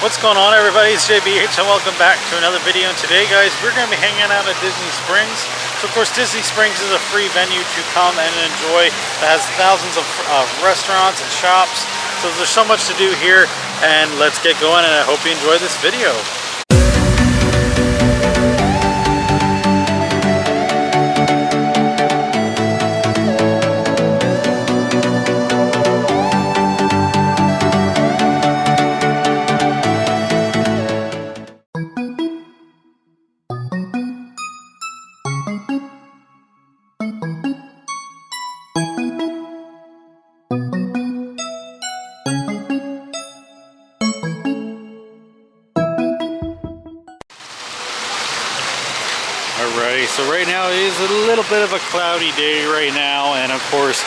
What's going on, everybody? It's JBH and welcome back to another video. And today, guys, we're going to be hanging out at Disney Springs. So, of course, Disney Springs is a free venue to come and enjoy that has thousands of restaurants and shops. So there's so much to do here, and let's get going, and I hope you enjoy this video. Alrighty, so right now it is a little bit of a cloudy day right now, and of course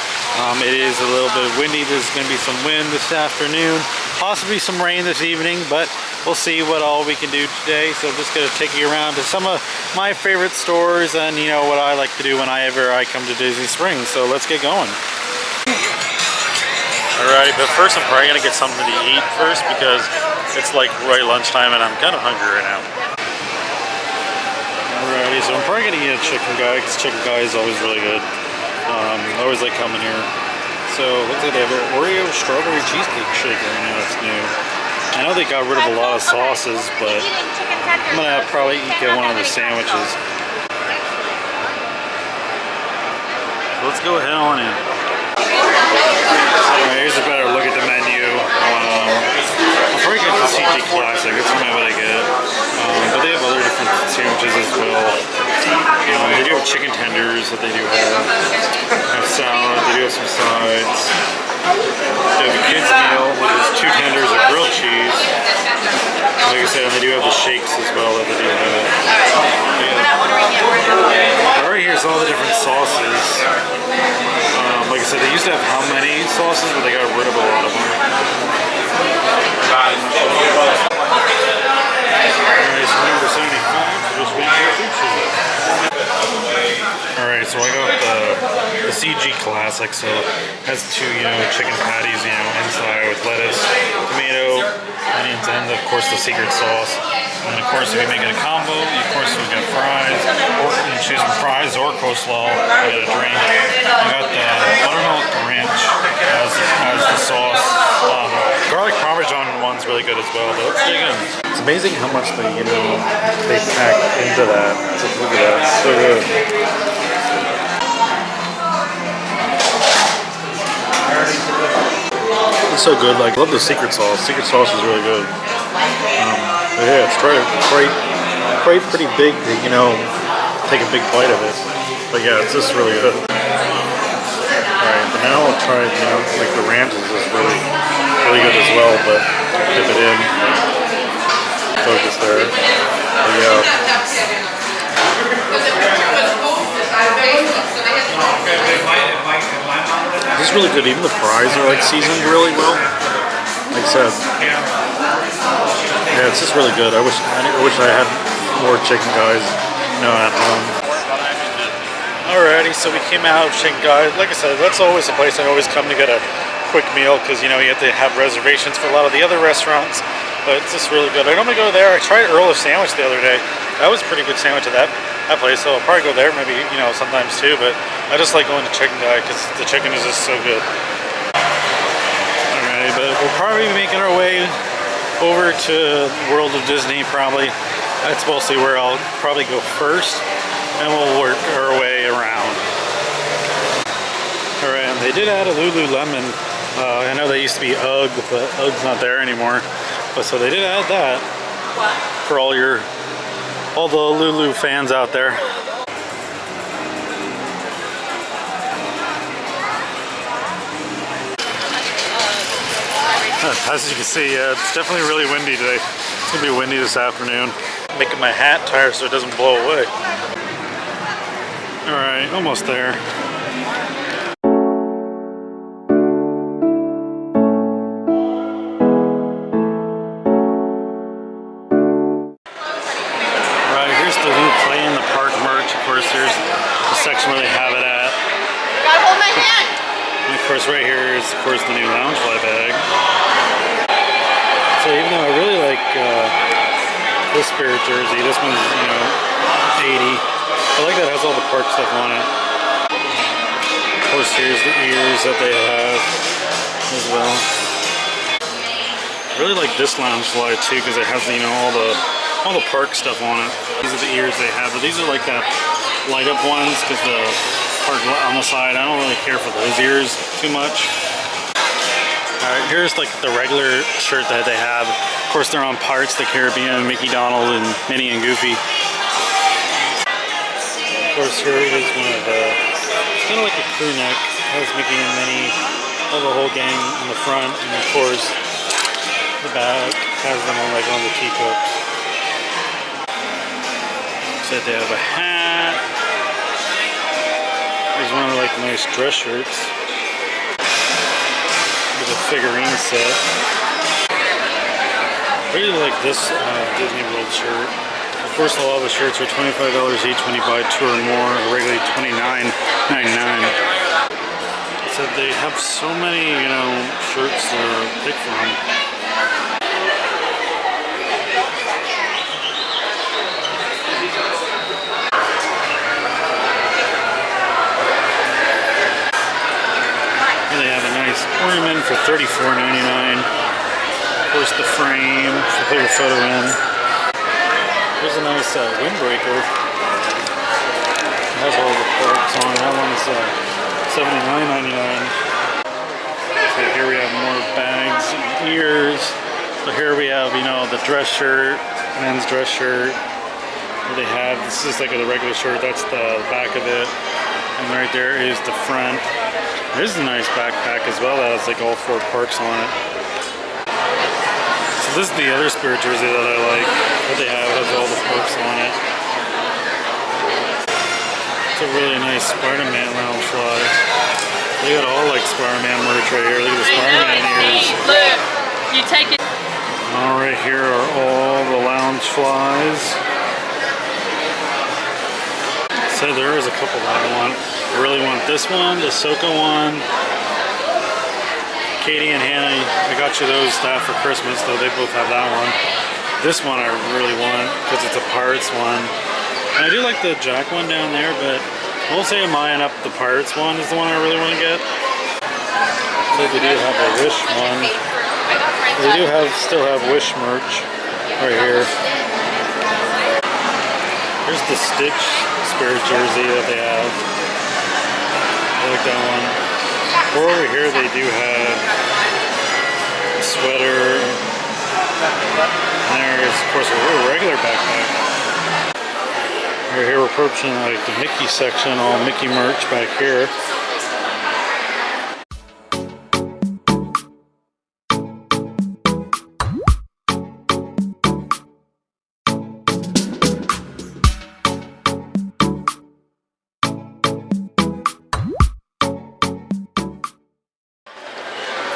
it is a little bit windy. There's going to be some wind this afternoon, possibly some rain this evening, but we'll see what all we can do today. So I'm just going to take you around to some of my favorite stores and you know what I like to do whenever I come to Disney Springs. So let's get going. Alrighty, but first I'm probably going to get something to eat first because it's like right lunchtime and I'm kind of hungry right now. Alrighty, so I'm probably going to eat a chicken guy because chicken guy is always really good. I always like coming here. So looks like they have an Oreo strawberry cheesecake shaker in there. That's new. I know they got rid of a lot of sauces, but I'm going to probably get one of the sandwiches. Let's go ahead on in. Alright, here's a better look at the menu. I'll probably get the CG Classic. That's what I get. But they have other different sandwiches as well. They do have chicken tenders that they do have. They have salad. They do have some sides. They have a kids meal, which is 2 tenders of grilled cheese. Like I said, they do have the shakes as well that they do have. Right here's all the different sauces. Like I said, they used to have how many sauces, but they got rid of a lot of them. Alright, so number 75, just waiting for food service. Alright, so I got the CG Classic, so it has 2, chicken patties, inside with lettuce, tomato, onions, and of course the secret sauce. And of course, if you make it a combo, of course you get fries, or you can choose from fries or coleslaw, you get a drink. I got the buttermilk ranch as the sauce. Garlic Parmesan one's really good as well, but let's dig in. It's amazing how much they pack into that. Just look at that, it's so good. It's so good. Like, I love the secret sauce. Secret sauce is really good. Yeah, it's pretty big to, take a big bite of it. But yeah, it's just really good. Alright, but now I'll try, like the ranch is just really good as well, but dip it in. Focus there. But yeah. This is really good. Even the fries are like seasoned really well. Like I said. Yeah, it's just really good. I wish I had more chicken guys, at home. Alrighty, so we came out of Chicken Guys. Like I said, that's always a place I always come to get a quick meal because you have to have reservations for a lot of the other restaurants. But it's just really good. I normally go there. I tried Earl's sandwich the other day. That was a pretty good sandwich at that place. So I'll probably go there maybe sometimes too. But I just like going to Chicken Guy because the chicken is just so good. Alright, but we'll probably be making our way over to World of Disney probably. That's mostly where I'll probably go first, and we'll work our way around. Alright, and they did add a Lululemon. I know they used to be UGG, but UGG's not there anymore. But so they did add that for all the Lulu fans out there. As you can see, it's definitely really windy today. It's gonna be windy this afternoon. Making my hat tire so it doesn't blow away. Alright, almost there. Alright, here's the new Play in the Park merch. Of course, there's the section where they have it at. Gotta hold my hand! And of course, right here is, of course, the new Loungefly bag. So even though I really like this Spirit jersey. This one's, you know, 80. I like that it has all the park stuff on it. Of course, here's the ears that they have as well. I really like this lounge slide too because it has, you know, all the park stuff on it. These are the ears they have, but these are like the light up ones because the park on the side, I don't really care for those ears too much. Alright, here's like the regular shirt that they have. Of course, they're on Pirates of the Caribbean, Mickey, Donald, and Minnie and Goofy. Of course, here is one of the, it's kind of like a crew neck. It has Mickey and Minnie, all the whole gang in the front, and of course, the back has them on like on the teacups. So they have a hat. There's one of like the nice dress shirts with a figurine set. I really like this Disney World shirt. Of course, a lot of the shirts are $25 each when you buy 2 or more, regularly $29.99. So they have so many, you know, shirts to pick from. Here they have a nice ornament for $34.99. Of course, the frame to put your photo in. Here's a nice windbreaker. It has all the parts on. That one's $79.99. So here we have more bags and ears. So here we have, you know, the dress shirt, men's dress shirt. What they have, this is like a regular shirt. That's the back of it, and right there is the front. This is a nice backpack as well. That has like all 4 parts on it. So this is the other Spirit jersey that I like. What they have has all the parts on it. It's a really nice Spider-Man lounge fly. They got all like Spider-Man merch right here. Look at the Spider-Man ears. Look, you take it. All right, here are all the lounge flies. So there is a couple that I want. I really want this one, the Ahsoka one. Katie and Hannah, I got you those stuff for Christmas, though they both have that one. This one I really want because it's a Pirates one. And I do like the Jack one down there, but we'll say mine up the Pirates one is the one I really want to get. So they do have a Wish one. They do still have Wish merch right here. Here's the Stitch Spirit jersey that they have. I like that one. Or over here they do have a sweater. And there's of course a regular backpack. Right here we're approaching like the Mickey section, all Mickey merch back here.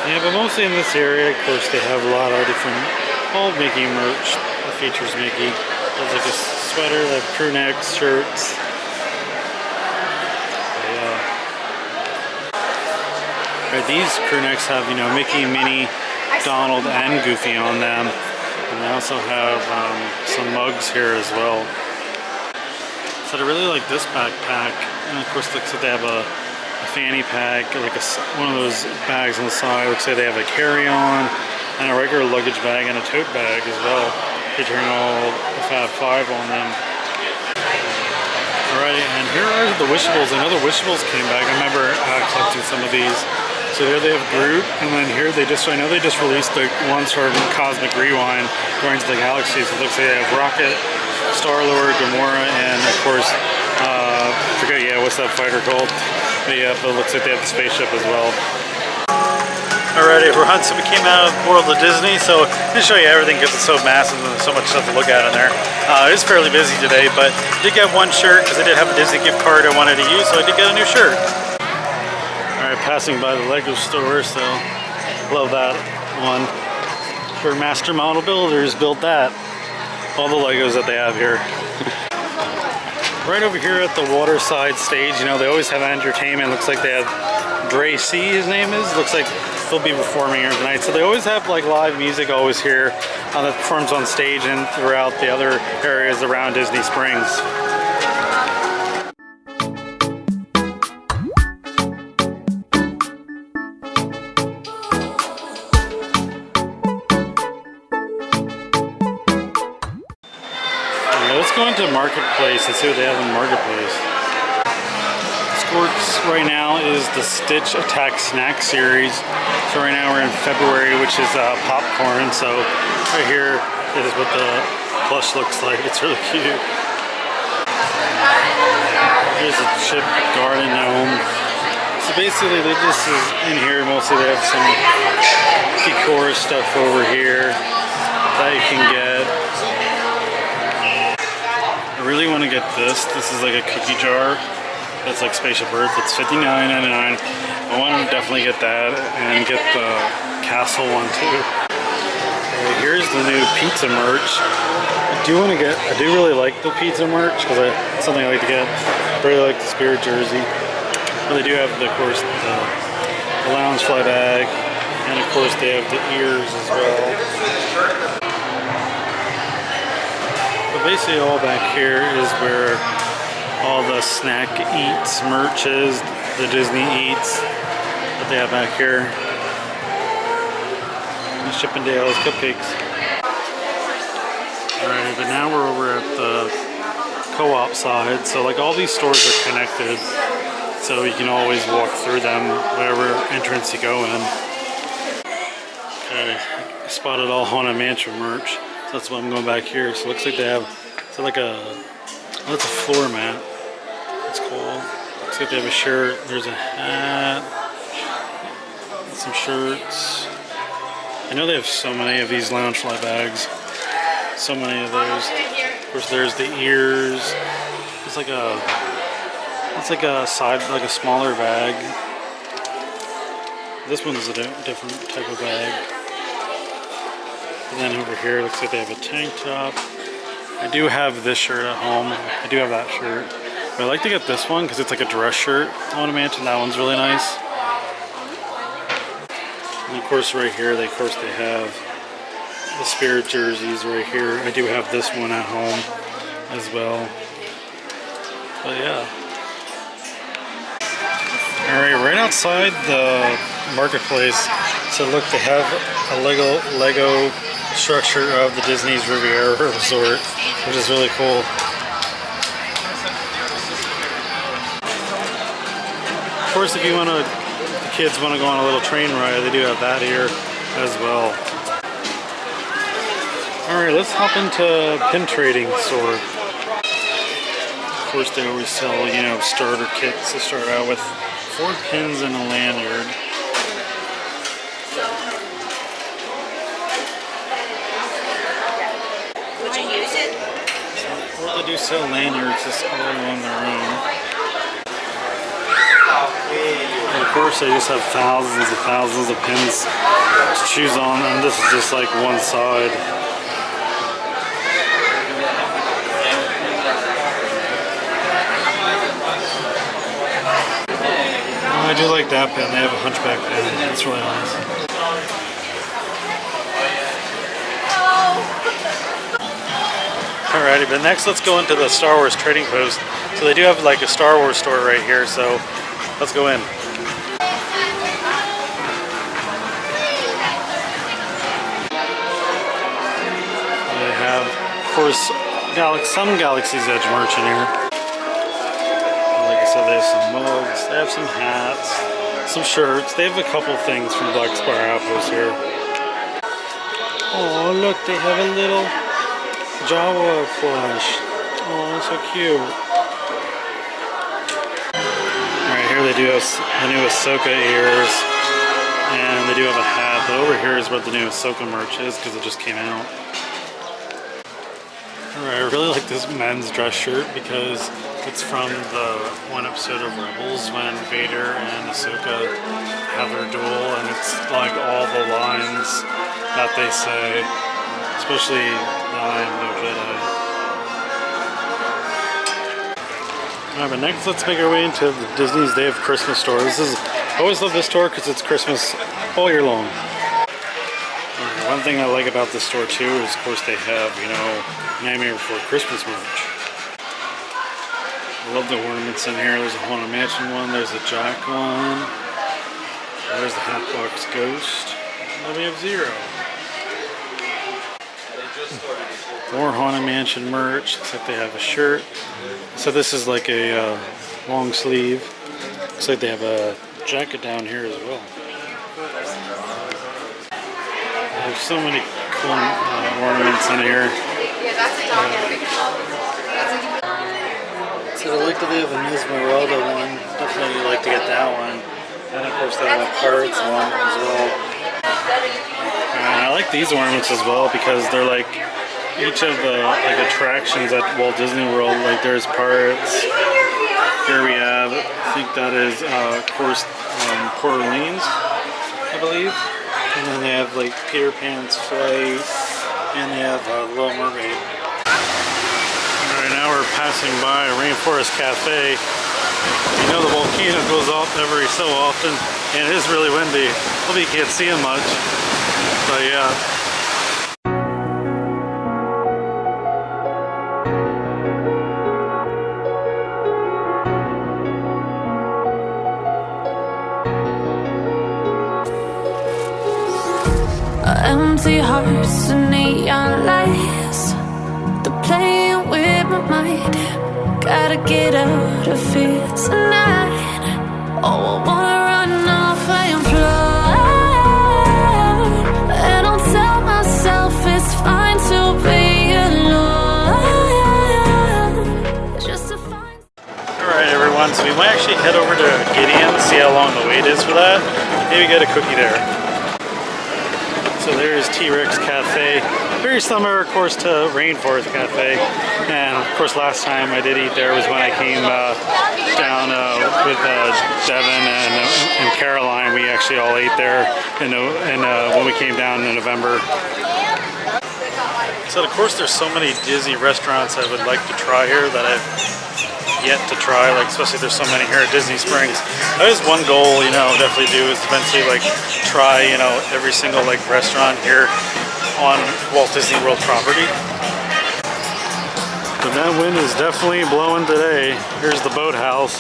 Yeah, but mostly in this area, of course, they have a lot of different old Mickey merch that features Mickey. There's like a sweater, they have crew necks, shirts. Yeah. Right, these crew necks have, you know, Mickey, Minnie, Donald, and Goofy on them. And they also have some mugs here as well. So I really like this backpack. And of course, looks like they have a fanny pack, like one of those bags on the side. Looks like they have a carry-on and a regular luggage bag and a tote bag as well, featuring all the Fab 5 on them. Alright, and here are the Wishables. I know the Wishables came back. I remember collecting some of these. So here they have Groot, and then here I know they just released the ones from Cosmic Rewind, Guardians of the Galaxy. So it looks like they have Rocket, Star-Lord, Gamora, and of course, I forget, what's that fighter called? But yeah, but it looks like they have the spaceship as well. Alrighty, so we came out of World of Disney, so I'm going to show you everything because it's so massive and there's so much stuff to look at in there. It is fairly busy today, but I did get one shirt because I did have a Disney gift card I wanted to use, so I did get a new shirt. Alright, passing by the Lego store, so love that one. For Master Model Builders, built that. All the Legos that they have here. Right over here at the waterside stage, you know, they always have entertainment. Looks like they have Dre C, his name is. Looks like he'll be performing here tonight. So they always have like live music always here that performs on stage and throughout the other areas around Disney Springs. Let's go into Marketplace and see what they have in Marketplace. Sports right now is the Stitch Attack Snack Series. So right now we're in February, which is popcorn. So right here is what the plush looks like. It's really cute. Here's a chip garden gnome. So basically this is in here mostly. They have some decor stuff over here that you can get. I really want to get this. This is like a cookie jar. That's like Spaceship Earth. It's $59.99. I want to definitely get that and get the castle one too. Okay, here's the new pizza merch. I do really like the pizza merch because it's something I like to get. I really like the Spirit jersey. But they do have, of course, the lounge fly bag, and of course they have the ears as well. But basically all back here is where all the snack eats merch is, the Disney eats that they have back here. The Chippendales cupcakes. Alright, but now we're over at the co-op side. So like all these stores are connected, so you can always walk through them, whatever entrance you go in. Okay, I spotted all Haunted Mansion merch. So that's why I'm going back here. So it looks like they have, so like that's a floor mat. It's cool. Looks like they have a shirt. There's a hat. Some shirts. I know they have so many of these lounge fly bags. So many of those. Of course, there's the ears. It's like a side, like a smaller bag. This one's a different type of bag. And then over here, looks like they have a tank top. I do have this shirt at home. I do have that shirt. But I like to get this one because it's like a dress shirt. I want to mention that one's really nice. And of course right here, they have the Spirit jerseys right here. I do have this one at home as well. But yeah. Alright, right outside the marketplace, so look, they have a Lego structure of the Disney's Riviera Resort, which is really cool. Of course, if the kids want to go on a little train ride, they do have that here as well. Alright, let's hop into pin trading store. Of course, they always sell, starter kits to start out with. 4 pins and a lanyard. Well, they do sell lanyards just all on their own. And of course, they just have thousands of pins to choose on, and this is just like one side. I do like that pin. They have a hunchback pin. It's really nice. Alrighty, but next let's go into the Star Wars trading post. So they do have like a Star Wars store right here, so let's go in. They have, of course, some Galaxy's Edge merch in here. So they have some mugs, they have some hats, some shirts. They have a couple things from Black Spire Outpost here. Oh, look, they have a little Jawa plush. Oh, so cute. Alright, here they do have the new Ahsoka ears, and they do have a hat, but over here is where the new Ahsoka merch is, because it just came out. Alright, I really like this men's dress shirt because it's from the one episode of Rebels when Vader and Ahsoka have their duel, and it's like all the lines that they say, especially the I am no Jedi. Alright, but next let's make our way into the Disney's Day of Christmas store. This is I always love this store because it's Christmas all year long. One thing I like about this store too is, of course, they have, you know, Nightmare Before Christmas merch. I love the ornaments in here. There's a Haunted Mansion one. There's a Jack one. There's the Hatbox Ghost. And then we have Zero. More Haunted Mansion merch. Looks like they have a shirt. So this is like a long sleeve. Looks like they have a jacket down here as well. There's so many cool ornaments in here. So I like that they have an Esmeralda one. Definitely like to get that one. And of course they have a Pirates one as well. And I like these ornaments as well because they're like each of the like attractions at Walt Disney World. Like there's Pirates. Here we have, I think that is of course Port Orleans, I believe. And then they have like Peter Pan's Flight, and they have Little Mermaid. Alright, now we're passing by Rainforest Cafe. You know the volcano goes off every so often, and it is really windy. Hope you can't see it much, but yeah. Empty hearts and neon lights, they're playing with my mind. Gotta get out of here tonight. Oh, I wanna run off and fly, and I'll tell myself it's fine to be alone. Just to find. Alright everyone, so we might actually head over to Gideon's, see how long the wait is for that. Maybe get a cookie there. So there's T-Rex Cafe, very similar of course to Rainforest Cafe, and of course last time I did eat there was when I came down with Devin and Caroline. We actually all ate there when we came down in November. So of course there's so many Disney restaurants I would like to try here that I've yet to try, like especially there's so many here at Disney Springs. That is one goal, you know, definitely do is eventually like try, you know, every single like restaurant here on Walt Disney World property. But that wind is definitely blowing today. Here's the boathouse.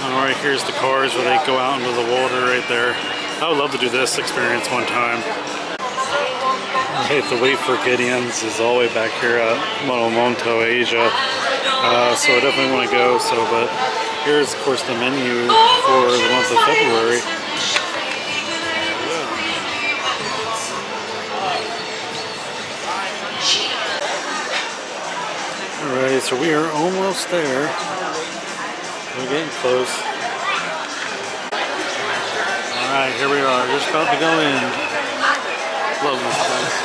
Alright, here's the cars where they go out into the water right there. I would love to do this experience one time. The wait for Gideon's is all the way back here at Monomoto, Asia. So I definitely want to go. But here's of course the menu for the month of February. Alright, so we are almost there. We're getting close. Alright, here we are. Just about to go in. Love this place.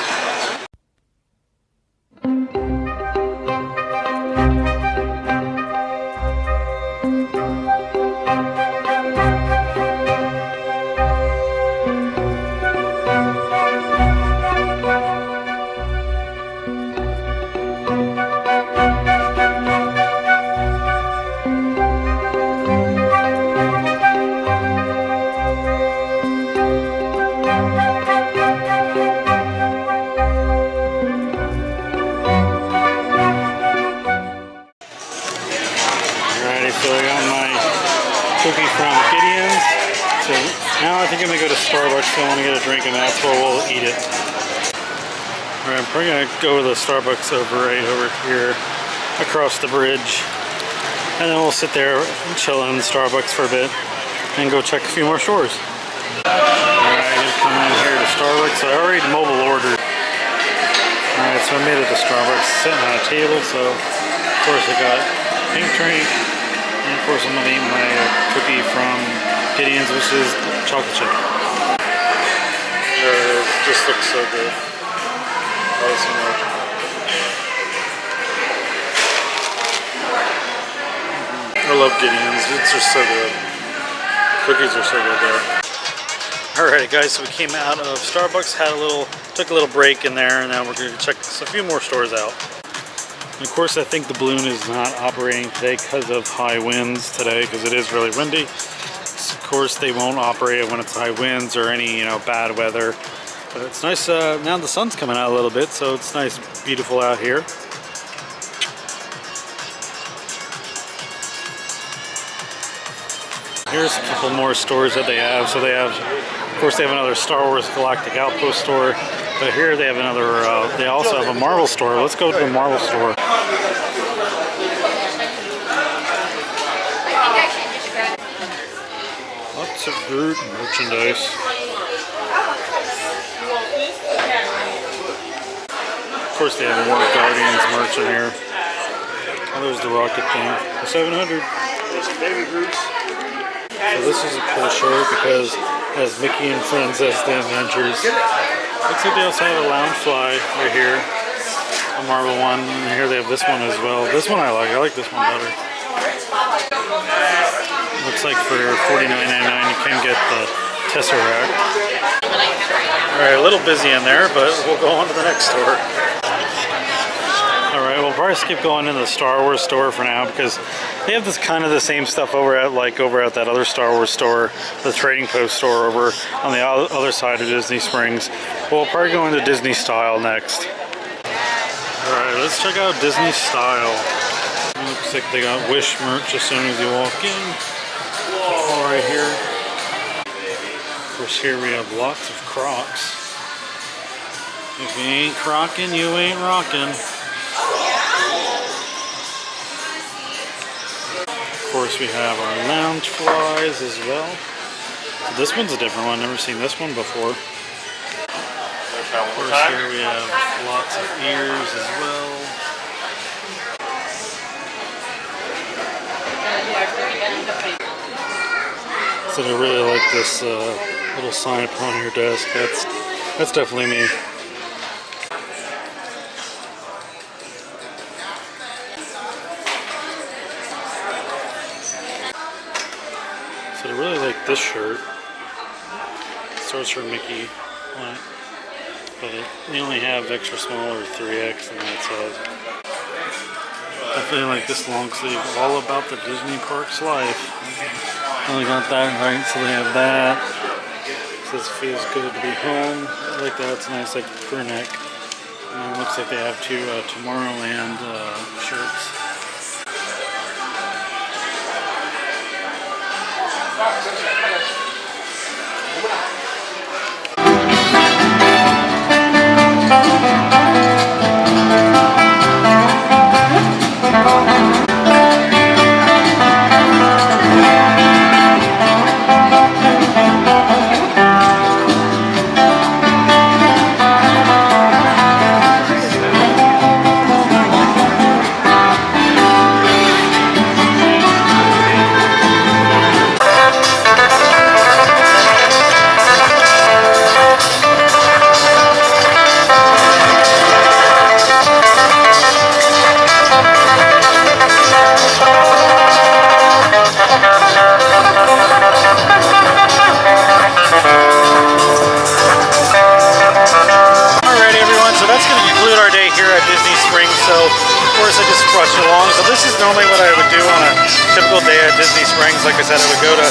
Cookie from Gideon's. So now I think I'm gonna go to Starbucks. I want to get a drink, and that's where we'll eat it. Alright, I'm probably gonna go to the Starbucks right over here, across the bridge, and then we'll sit there and chill in Starbucks for a bit, and go check a few more stores. Alright, I'm gonna come in here to Starbucks. So I already mobile ordered. Alright, so I made it to Starbucks, sitting on a table. So of course I got pink drink. And of course I'm going to eat my cookie from Gideon's, which is chocolate chip. It just looks so good. I love it so much. I love Gideon's. It's just so good. Cookies are so good there. Alright guys, so we came out of Starbucks, took a little break in there, and now we're going to check a few more stores out. And of course, I think the balloon is not operating today because of high winds today, because it is really windy. So of course, they won't operate when it's high winds or any, bad weather. But it's nice, now the sun's coming out a little bit, so it's nice, beautiful out here. Here's a couple more stores that they have. So they have, of course, they have another Star Wars Galactic Outpost store. But here they have another, they also have a Marvel store. Let's go to the Marvel store. Lots of Groot merchandise. Of course, they have more Guardians merch in here. Oh, there's the rocket thing. The 700. There's some baby Groots. So this is a cool shirt because it has Mickey and Friends as the Avengers. Looks like they also have a Loungefly right here, a Marvel one. And here they have this one as well. This one I like this one better. Looks like for $49.99 you can get the Tesseract. Alright, a little busy in there, but we'll go on to the next store. Alright, we'll probably skip going into the Star Wars store for now because they have this kind of the same stuff over at that other Star Wars store, the Trading Post store over on the other side of Disney Springs. But we'll probably go into Disney Style next. Alright, let's check out Disney Style. Looks like they got Wish merch as soon as you walk in. All right here. Of course, here we have lots of Crocs. If you ain't crocking, you ain't rocking. Of course, we have our Loungeflies as well. So this one's a different one. Never seen this one before. Of course, here we have lots of ears as well. So I really like this little sign up on your desk. That's definitely me. So I really like this shirt. It starts for Mickey on it, but they only have extra small or 3X, and that's it. Definitely like this long sleeve, all about the Disney Parks life. Only got that right, so they have that. Says feels good to be home. I like that, it's a nice like crew neck. And it looks like they have two Tomorrowland shirts. Normally what I would do on a typical day at Disney Springs, like I said, I would go to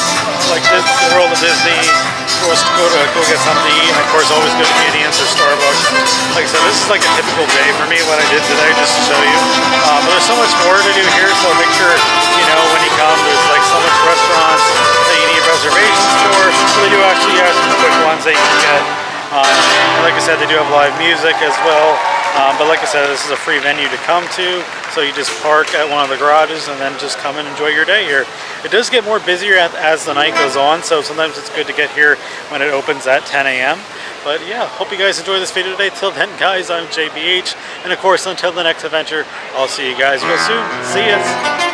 like the World of Disney, of course go get something to eat, and of course always go to Canadians or Starbucks. Like I said, this is like a typical day for me, what I did today, just to show you. But there's so much more to do here, so make sure, when you come, there's like so much restaurants that you need reservations for. So they do actually have some quick ones that you can get. And like I said, they do have live music as well. But like I said, this is a free venue to come to, so you just park at one of the garages and then just come and enjoy your day here. It does get more busier as the night goes on, so sometimes it's good to get here when it opens at 10 a.m. But yeah, hope you guys enjoy this video today. Till then, guys, I'm JBH, and of course, until the next adventure, I'll see you guys real soon. See ya!